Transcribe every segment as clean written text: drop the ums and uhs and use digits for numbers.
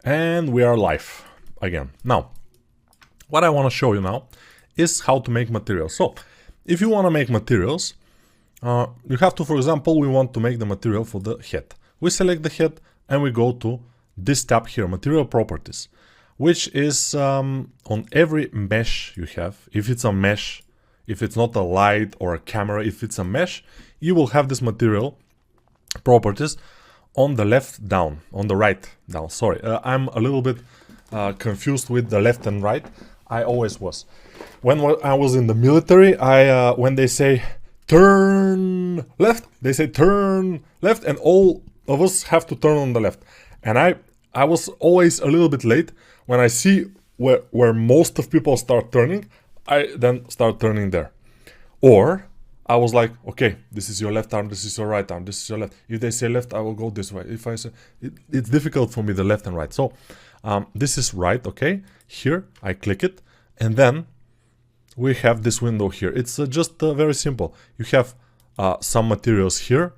And we are live again. Now, what I want to show you now is how to make materials. So, if you want to make materials, you have to, for example, we want to make the material for the head. We select the head and we go to this tab here, Material Properties, which is on every mesh you have. If it's a mesh, if it's not a light or a camera, if it's a mesh, you will have this Material Properties on the left down, on the right down. Sorry, I'm a little bit confused with the left and right. I always was. When I was in the military, when they say turn left, they say turn left, and all of us have to turn on the left. And I was always a little bit late. When I see where most of people start turning, I then start turning there. Or I was like, okay, this is your left arm, this is your right arm, this is your left. If they say left, I will go this way. If I say, it's difficult for me, the left and right. So this is right, okay. Here, I click it, and then we have this window here. It's just very simple. You have some materials here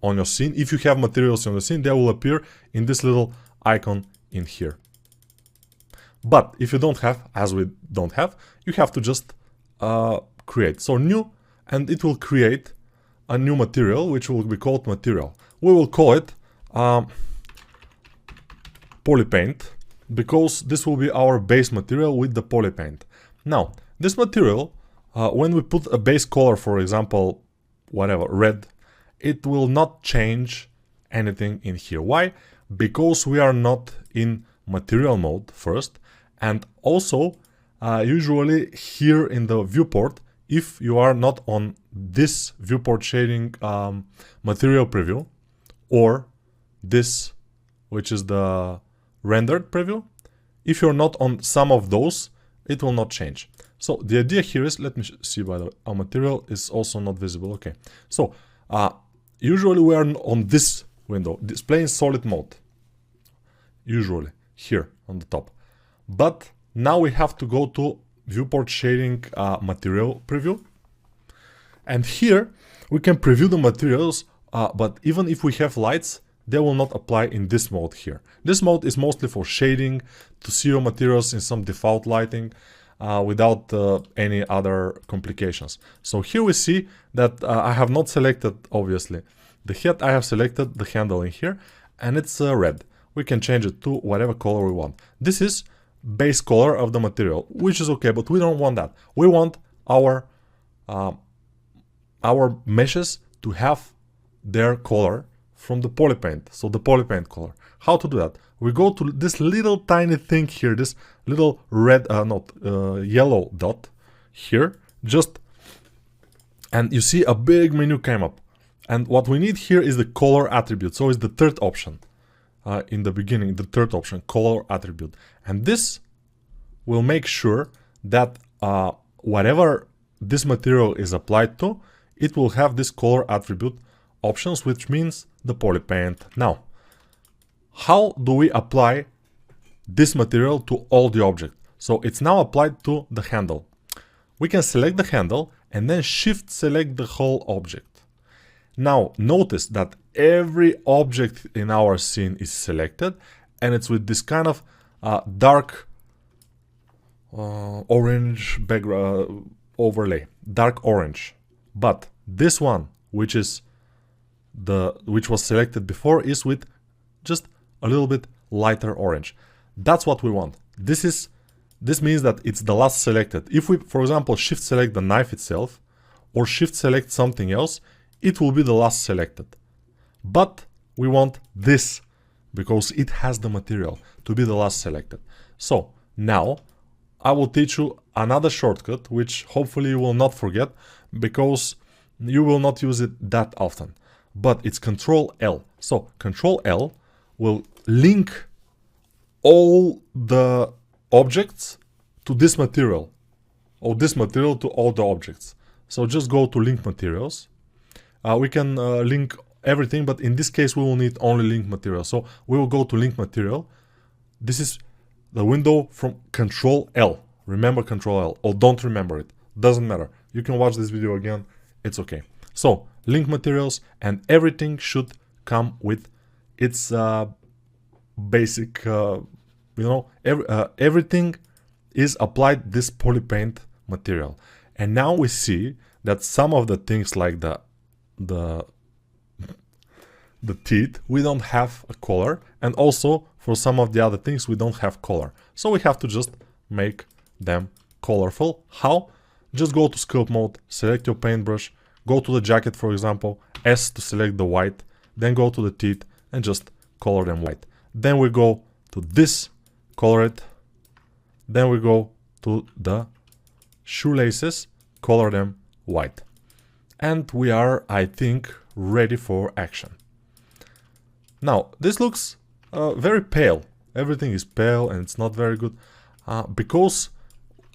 on your scene. If you have materials on the scene, they will appear in this little icon in here. But if you don't have, as we don't have, you have to just create. So new, and it will create a new material, which will be called material. We will call it polypaint, because this will be our base material with the polypaint. Now, this material, when we put a base color, for example, whatever, red, it will not change anything in here. Why? Because we are not in material mode first, and also usually here in the viewport, if you are not on this viewport shading material preview, or this, which is the rendered preview, if you're not on some of those, it will not change. So the idea here is, let me see, by the way, our material is also not visible. Okay, so usually we are on this window, display in solid mode, usually here on the top. But now we have to go to viewport shading material preview, and here we can preview the materials, but even if we have lights, they will not apply in this mode here. This mode is mostly for shading, to see your materials in some default lighting without any other complications. So here we see that I have not selected, obviously, the head. I have selected the handle in here, and it's red. We can change it to whatever color we want. This is base color of the material, which is okay, but we don't want that. We want our meshes to have their color from the polypaint, so the polypaint color. How to do that? We go to this little tiny thing here, this little red, yellow dot here, and you see a big menu came up. And what we need here is the color attribute, so it's the third option. In the beginning, the third option, color attribute. And this will make sure that whatever this material is applied to, it will have this color attribute options, which means the polypaint. Now, how do we apply this material to all the object? So it's now applied to the handle. We can select the handle and then shift select the whole object. Now, notice that every object in our scene is selected, and it's with this kind of dark orange background overlay, dark orange. But this one, which was selected before, is with just a little bit lighter orange. That's what we want. This means that it's the last selected. If we, for example, shift select the knife itself, or shift select something else, it will be the last selected. But we want this, because it has the material, to be the last selected. So now I will teach you another shortcut, which hopefully you will not forget, because you will not use it that often. But it's Control L. So Control L will link all the objects to this material, or this material to all the objects. So just go to Link Materials. We can link everything, but in this case we will need only link material. So we will go to link material. This is the window from Control L. Remember Control L, or don't remember it. Doesn't matter. You can watch this video again. It's okay. So link materials, and everything should come with its basic you know, everything is applied this polypaint material. And now we see that some of the things like the teeth, we don't have a color, and also for some of the other things we don't have color. So we have to just make them colorful. How? Just go to sculpt mode, select your paintbrush, go to the jacket, for example, S to select the white, then go to the teeth and just color them white. Then we go to this, color it, then we go to the shoelaces, color them white. And we are, I think, ready for action. Now, this looks very pale. Everything is pale and it's not very good. Because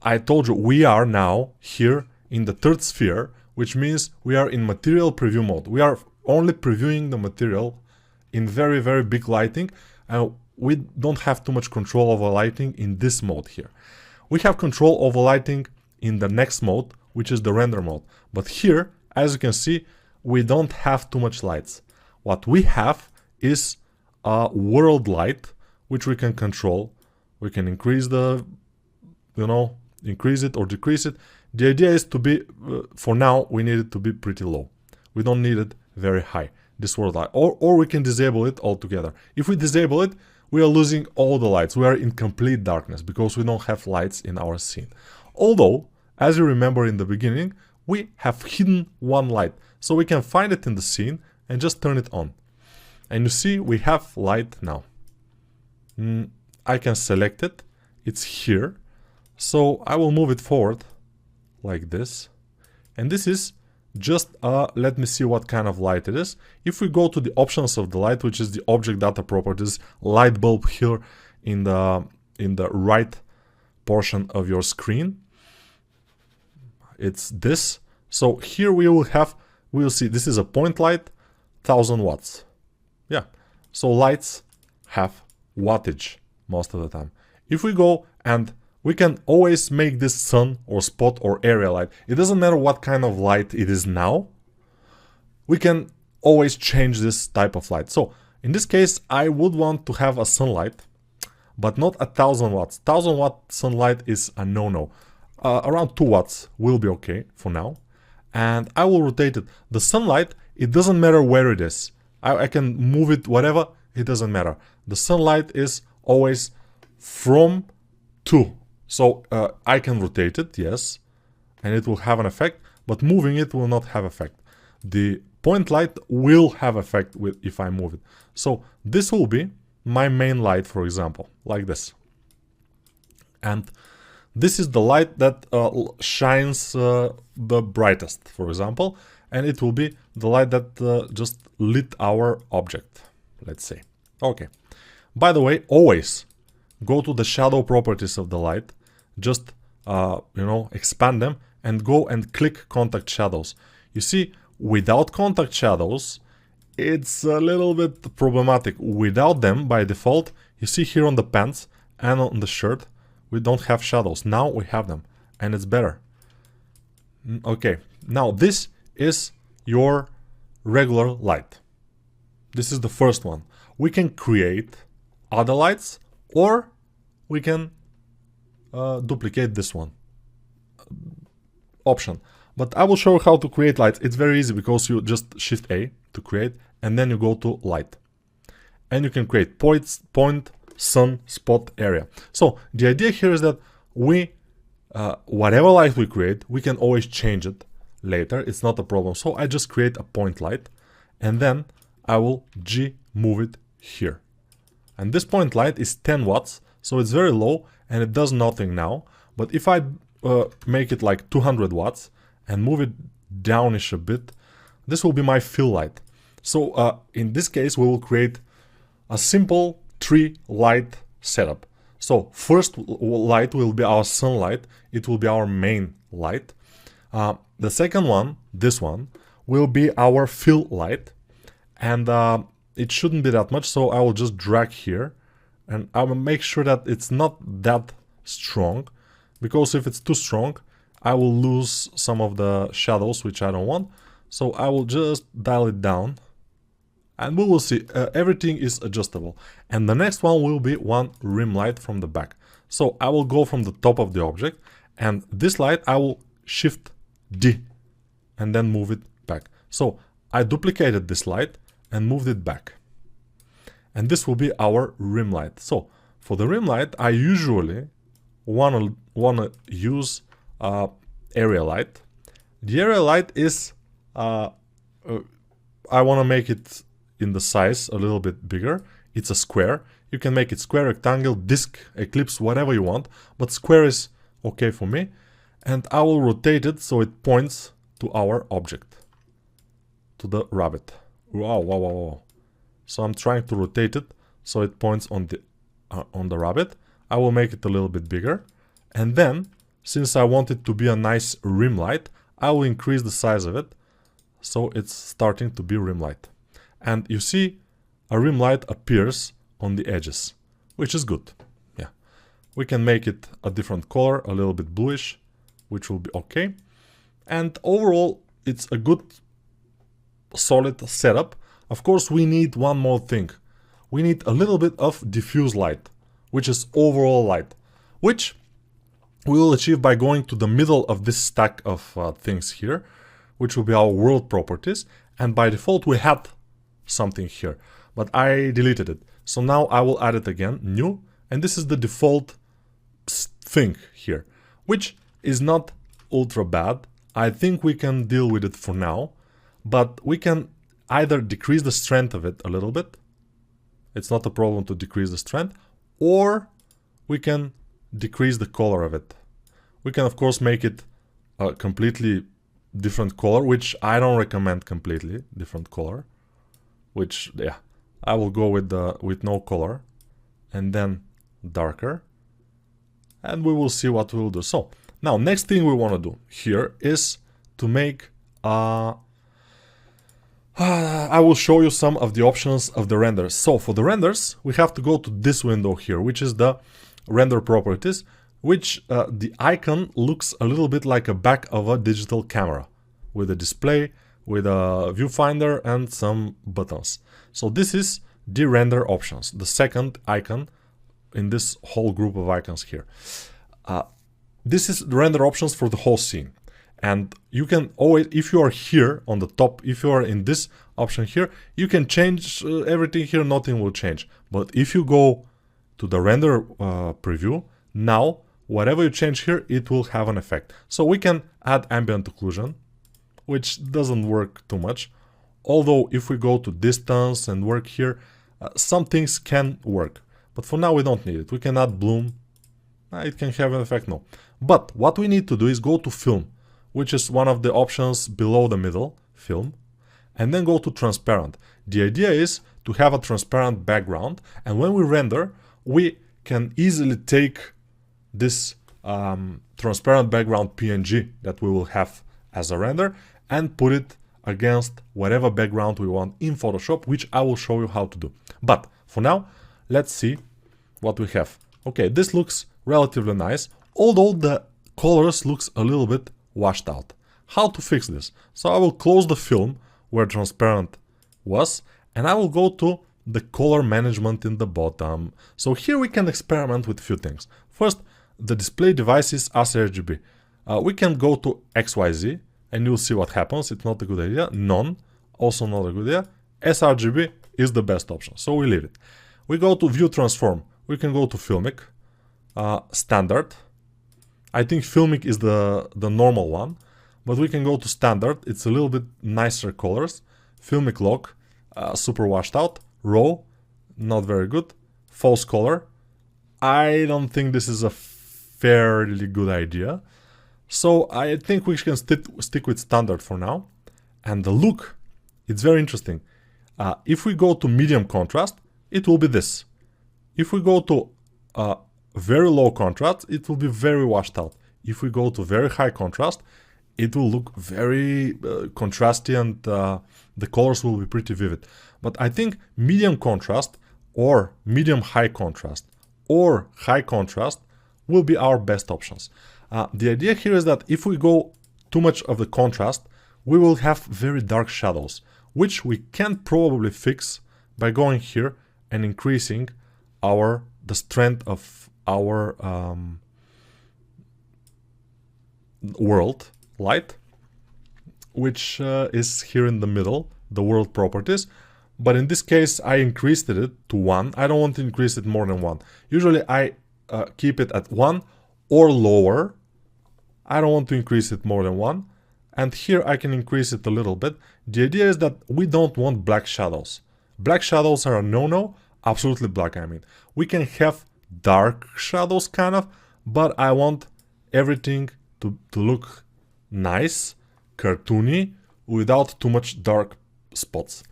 I told you we are now here in the third sphere, which means we are in material preview mode. We are only previewing the material in very, very big lighting. We don't have too much control over lighting in this mode here. We have control over lighting in the next mode, which is the render mode. But here, as you can see, we don't have too much lights. What we have is a world light, which we can control. We can increase the, increase it or decrease it. The idea is to be, for now, we need it to be pretty low. We don't need it very high, this world light. Or we can disable it altogether. If we disable it, we are losing all the lights. We are in complete darkness because we don't have lights in our scene. Although, as you remember in the beginning, we have hidden one light. So we can find it in the scene and just turn it on. And you see, we have light now. I can select it. It's here. So I will move it forward like this. And this is just, let me see what kind of light it is. If we go to the options of the light, which is the object data properties, light bulb here in the right portion of your screen. It's this. So here we will see this is a point light, 1000 watts. Yeah, so lights have wattage most of the time. If we go and we can always make this sun or spot or area light. It doesn't matter what kind of light it is now. We can always change this type of light. So in this case, I would want to have a sunlight, but not 1000 watts. 1000 watt sunlight is a no-no. Around 2 watts will be okay for now. And I will rotate it. The sunlight, it doesn't matter where it is. I can move it whatever, it doesn't matter. The sunlight is always from to. So I can rotate it, yes, and it will have an effect, but moving it will not have effect. The point light will have effect if I move it. So this will be my main light, for example, like this. And this is the light that shines the brightest, for example, and it will be the light that just lit our object, let's say. Okay. By the way, always go to the shadow properties of the light, just, expand them and go and click contact shadows. You see, without contact shadows, it's a little bit problematic. Without them, by default, you see here on the pants and on the shirt, we don't have shadows. Now we have them and it's better. Okay, now this is your regular light. This is the first one. We can create other lights or we can duplicate this one option. But I will show you how to create lights. It's very easy because you just shift A to create and then you go to light. And you can create point, sun, spot, area. So the idea here is that we, whatever light we create, we can always change it later. It's not a problem. So I just create a point light and then I will G move it here. And this point light is 10 watts. So it's very low and it does nothing now. But if I make it like 200 watts and move it downish a bit, this will be my fill light. So in this case, we will create a simple 3 light setup. So first light will be our sunlight. It will be our main light. The second one, this one, will be our fill light. And it shouldn't be that much. So I will just drag here. And I will make sure that it's not that strong. Because if it's too strong, I will lose some of the shadows, which I don't want. So I will just dial it down And we will see everything is adjustable. And the next one will be one rim light from the back. So I will go from the top of the object, and this light I will shift D and then move it back. So I duplicated this light and moved it back. And this will be our rim light. So for the rim light, I usually wanna use area light. The area light is I want to make it in the size a little bit bigger. It's a square. You can make it square, rectangle, disc, ellipse, whatever you want, but square is okay for me. And I will rotate it so it points to our object, to the rabbit. Wow, wow, wow, wow. So I'm trying to rotate it so it points on the rabbit. I will make it a little bit bigger, and then since I want it to be a nice rim light, I will increase the size of it so it's starting to be rim light. And you see a rim light appears on the edges, which is good. Yeah, we can make it a different color, a little bit bluish, which will be okay. And overall, it's a good solid setup. Of course, we need one more thing. We need a little bit of diffuse light, which is overall light, which we will achieve by going to the middle of this stack of things here, which will be our world properties. And by default, we had something here, but I deleted it. So now I will add it again, new, and this is the default thing here, which is not ultra bad. I think we can deal with it for now, but we can either decrease the strength of it a little bit. It's not a problem to decrease the strength, or we can decrease the color of it. We can of course make it a completely different color, which I don't recommend completely different color, which yeah, I will go with no color and then darker, and we will see what we'll do. So now next thing we want to do here is to make I will show you some of the options of the renders. So for the renders, we have to go to this window here, which is the render properties, which the icon looks a little bit like a back of a digital camera with a display, with a viewfinder and some buttons. So this is the render options, the second icon in this whole group of icons here. This is the render options for the whole scene. And you can always, if you are here on the top, if you are in this option here, you can change everything here, nothing will change. But if you go to the render preview, now whatever you change here, it will have an effect. So we can add ambient occlusion, which doesn't work too much. Although if we go to distance and work here, some things can work. But for now we don't need it. We can add bloom. It can have an effect, no. But what we need to do is go to film, which is one of the options below the middle, film, and then go to transparent. The idea is to have a transparent background, and when we render, we can easily take this transparent background PNG that we will have as a render and put it against whatever background we want in Photoshop, which I will show you how to do. But for now, let's see what we have. Okay, this looks relatively nice, although the colors looks a little bit washed out. How to fix this? So I will close the film where transparent was, and I will go to the color management in the bottom. So here we can experiment with a few things. First, the display device is sRGB. We can go to XYZ and you'll see what happens. It's not a good idea. None, also not a good idea. sRGB is the best option, so we leave it. We go to view transform. We can go to filmic, standard. I think filmic is the normal one, but we can go to standard. It's a little bit nicer colors. Filmic lock, super washed out. Raw, not very good. False color. I don't think this is a fairly good idea. So I think we can stick with standard for now. And the look, it's very interesting. If we go to medium contrast, it will be this. If we go to very low contrast, it will be very washed out. If we go to very high contrast, it will look very contrasty, and the colors will be pretty vivid. But I think medium contrast or medium high contrast or high contrast will be our best options. The idea here is that if we go too much of the contrast, we will have very dark shadows, which we can probably fix by going here and increasing the strength of our world light, which is here in the middle, the world properties. But in this case, I increased it to 1. I don't want to increase it more than 1. Usually I keep it at 1 or lower. I don't want to increase it more than 1. And here I can increase it a little bit. The idea is that we don't want black shadows. Black shadows are a no-no. Absolutely black, I mean. We can have dark shadows kind of, but I want everything to look nice, cartoony, without too much dark spots.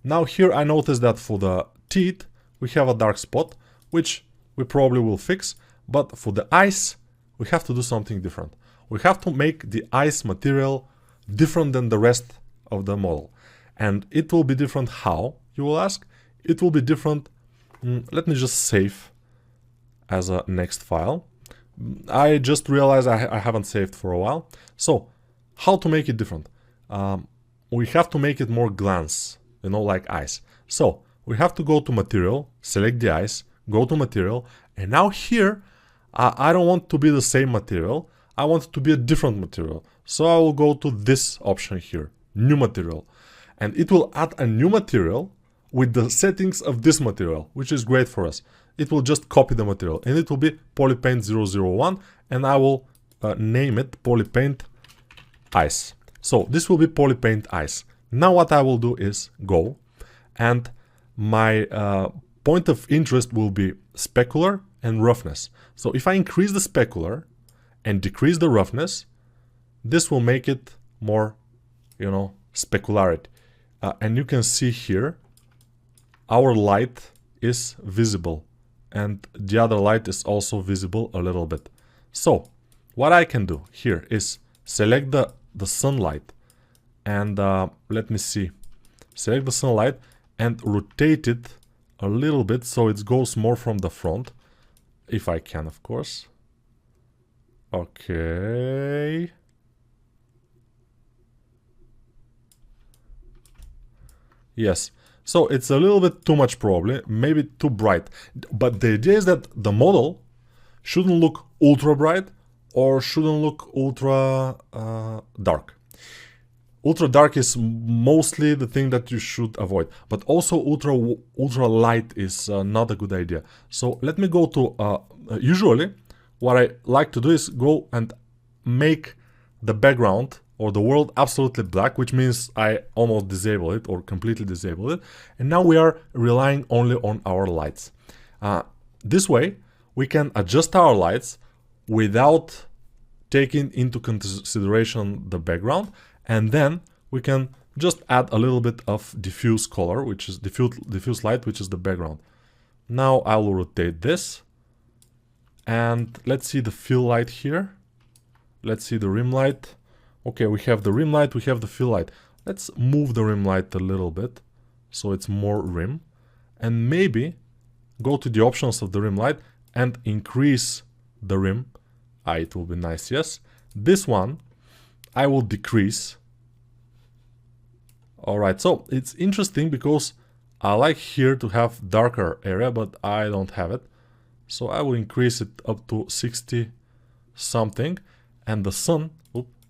Now here I noticed that for the teeth we have a dark spot, which we probably will fix, but for the eyes we have to do something different. We have to make the eyes material different than the rest of the model. And it will be different how, you will ask? It will be different, let me just save as a next file. I just realized I haven't saved for a while. So, how to make it different? We have to make it more glance, you know, like eyes. So, we have to go to material, select the eyes, go to material, and now here, I don't want to be the same material, I want it to be a different material. So I will go to this option here, new material. And it will add a new material with the settings of this material, which is great for us. It will just copy the material and it will be Polypaint 001, and I will name it Polypaint Ice. So this will be Polypaint Ice. Now what I will do is go, and my point of interest will be specular and roughness. So if I increase the specular and decrease the roughness, this will make it more, you know, specularity. And you can see here, our light is visible and the other light is also visible a little bit. So what I can do here is select the sunlight and let me see, select the sunlight and rotate it a little bit so it goes more from the front, if I can, of course. Okay. Yes, so it's a little bit too much probably, maybe too bright. But the idea is that the model shouldn't look ultra bright or shouldn't look ultra dark. Ultra dark is mostly the thing that you should avoid, but also ultra light is not a good idea. So let me go to, usually what I like to do is go and make the background or the world absolutely black, which means I almost disable it or completely disable it. And now we are relying only on our lights. This way we can adjust our lights without taking into consideration the background, and then we can just add a little bit of diffuse color, which is diffuse light, which is the background. Now I will rotate this, and let's see the fill light here. Let's see the rim light. Okay, we have the rim light, we have the fill light. Let's move the rim light a little bit so it's more rim, and maybe go to the options of the rim light and increase the rim. It will be nice, yes. This one I will decrease. Alright, so it's interesting because I like here to have darker area, but I don't have it. So I will increase it up to 60 something, and the sun,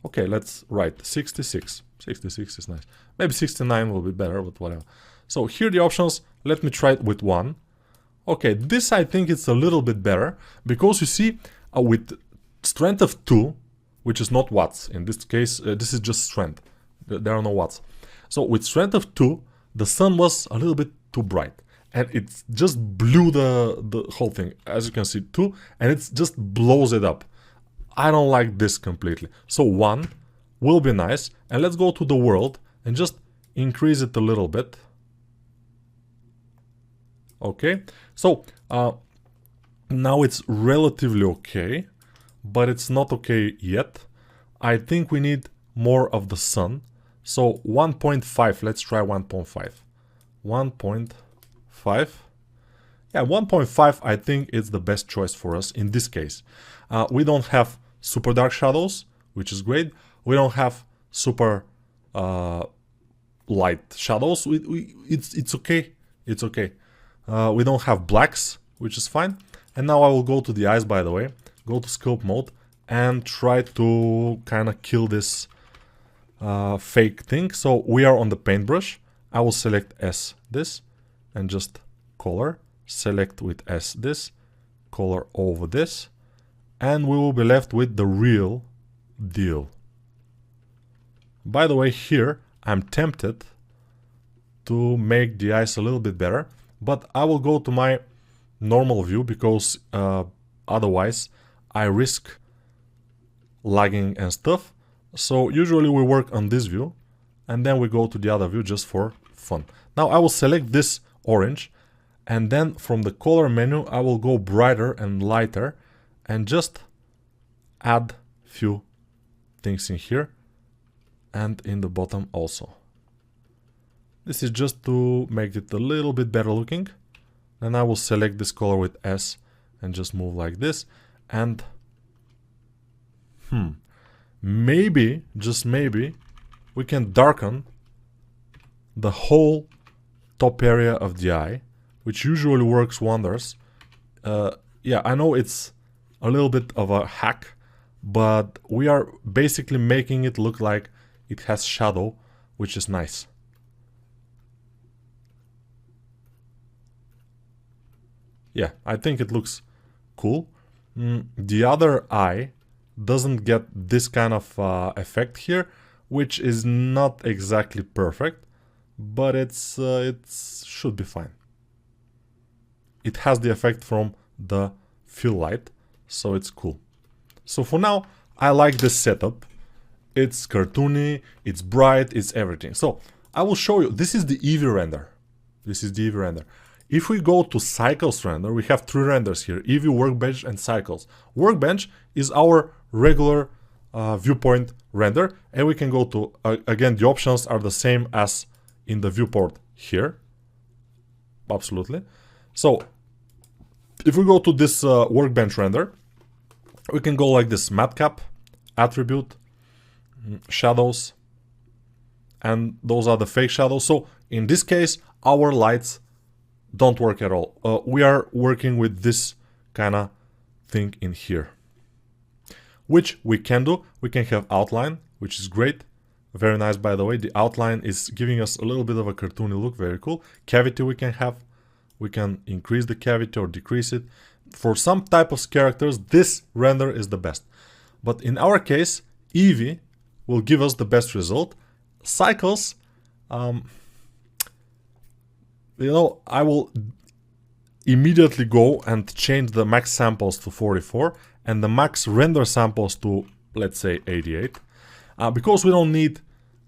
okay, let's write 66. 66 is nice. Maybe 69 will be better, but whatever. So here the options, let me try it with 1. Okay, this I think it's a little bit better, because you see, with strength of 2, which is not watts, in this case, this is just strength. There are no watts. So with strength of 2, the sun was a little bit too bright, and it just blew the whole thing, as you can see, 2, and it just blows it up. I don't like this completely. So 1 will be nice, and let's go to the world and just increase it a little bit. Okay, so now it's relatively okay, but it's not okay yet. I think we need more of the sun. So 1.5, let's try 1.5. 1.5. Yeah, 1.5 I think is the best choice for us in this case. We don't have super dark shadows, which is great. We don't have super light shadows, it's okay. It's okay. We don't have blacks, which is fine. And now I will go to the eyes, by the way, go to scope mode and try to kind of kill this fake thing. So we are on the paintbrush. I will select S this and just color, select with S this, color over this, and we will be left with the real deal. By the way, here I'm tempted to make the eyes a little bit better, but I will go to my normal view because otherwise I risk lagging and stuff. So usually we work on this view and then we go to the other view just for fun. Now I will select this orange and then from the color menu I will go brighter and lighter and just add few things in here and in the bottom also. This is just to make it a little bit better looking. Then I will select this color with S and just move like this. And maybe, just maybe, we can darken the whole top area of the eye, which usually works wonders. Yeah, I know it's a little bit of a hack, but we are basically making it look like it has shadow, which is nice. Yeah, I think it looks cool. The other eye doesn't get this kind of effect here, which is not exactly perfect, but it should be fine. It has the effect from the fill light, so it's cool. So for now, I like this setup. It's cartoony, it's bright, it's everything. So I will show you. This is the Eevee render. This is the Eevee render. If we go to Cycles render, we have 3 renders here, Eevee, Workbench and Cycles. Workbench is our regular viewpoint render, and we can go to, again, the options are the same as in the viewport here. Absolutely. So if we go to this Workbench render, we can go like this: Matcap, Attribute, Shadows, and those are the fake shadows. So in this case, our lights don't work at all. We are working with this kind of thing in here, which we can do. We can have outline, which is great. Very nice, by the way. The outline is giving us a little bit of a cartoony look. Very cool. Cavity we can have. We can increase the cavity or decrease it. For some type of characters, this render is the best. But in our case, Eevee will give us the best result. Cycles, you know, I will immediately go and change the max samples to 44 and the max render samples to, let's say, 88, because we don't need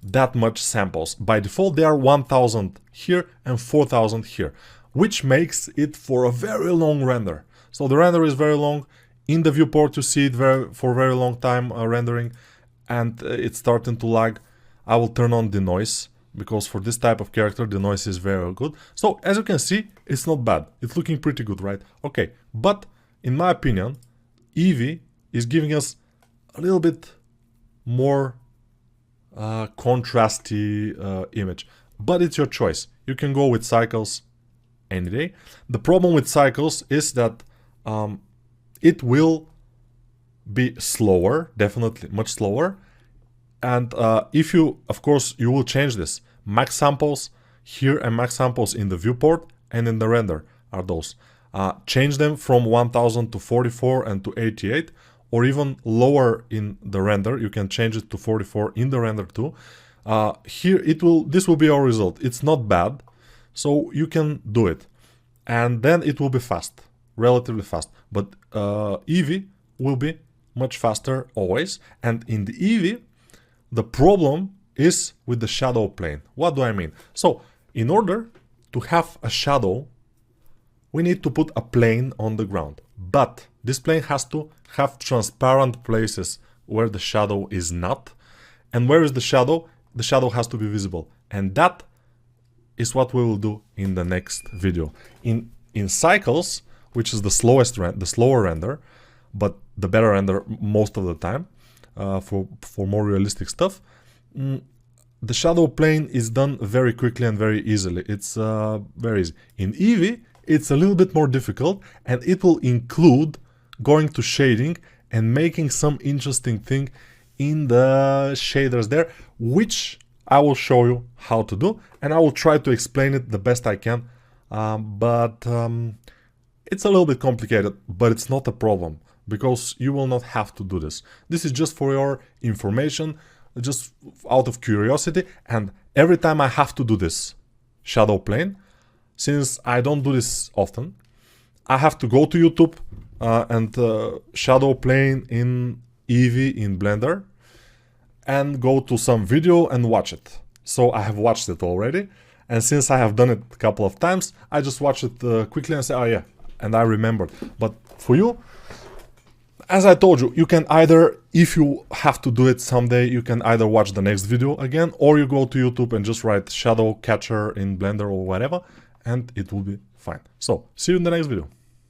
that much samples. By default, they are 1000 here and 4000 here, which makes it for a very long render. So the render is very long. In the viewport, you see it for a very long time rendering, and it's starting to lag. I will turn on the noise, because for this type of character the noise is very good. So as you can see, it's not bad. It's looking pretty good, right? Okay, but in my opinion, Eevee is giving us a little bit more contrasty image, but it's your choice. You can go with Cycles any day. The problem with Cycles is that it will be slower, definitely much slower. And if you, of course, you will change this. Max samples here and max samples in the viewport and in the render are those. Change them from 1000 to 44 and to 88, or even lower in the render. You can change it to 44 in the render too. Here this will be our result. It's not bad, so you can do it. And then it will be fast, relatively fast. But Eevee will be much faster always. And in the Eevee, the problem is with the shadow plane. What do I mean? So, in order to have a shadow, we need to put a plane on the ground. But this plane has to have transparent places where the shadow is not. And where is the shadow? The shadow has to be visible. And that is what we will do in the next video. In Cycles, which is the slower render, but the better render most of the time, for more realistic stuff, the shadow plane is done very quickly and very easily. It's very easy. In Eevee, it's a little bit more difficult, and it will include going to shading and making some interesting thing in the shaders there, which I will show you how to do, and I will try to explain it the best I can. But it's a little bit complicated, but it's not a problem, because you will not have to do this. This is just for your information, just out of curiosity, and every time I have to do this shadow plane, since I don't do this often, I have to go to YouTube and shadow plane in Eevee in Blender, and go to some video and watch it. So I have watched it already, and since I have done it a couple of times, I just watch it quickly and say, oh yeah, and I remembered. But for you, as I told you, you can either, if you have to do it someday, you can either watch the next video again, or you go to YouTube and just write shadow catcher in Blender or whatever, and it will be fine. So, see you in the next video.